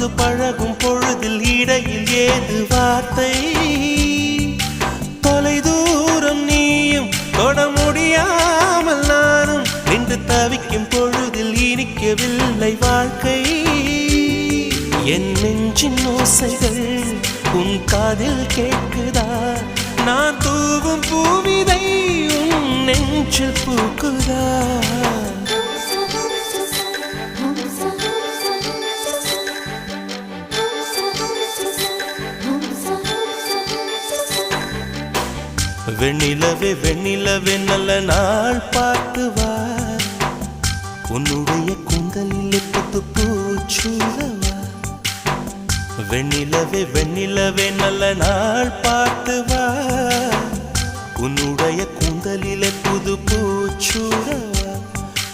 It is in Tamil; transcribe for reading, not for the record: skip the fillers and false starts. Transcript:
வந்து பழகும் பொழுதில் இடையில் ஏது வார்த்தை தொலை தூரம் நீயும் தொட முடியாமல் நானும் நின்று தவிக்கும் பொழுதில் இனிக்கவில்லை வாழ்க்கை என் நெஞ்சின் ஓசைகள் உன் காதில் கேட்குதா நான் தூவும் பூவிதை உன் நெஞ்சில் பூக்குதா வெண்ணிலவே வெண்ணிலவே நல்ல நாள் பார்த்து வா உன்னுடைய கூந்தலில் புத்து பூச்சூடவா வெண்ணிலவே வெண்ணிலவே நல்ல நாள் பார்த்து வா உன்னுடைய கூந்தலில் புது பூச்சூடவா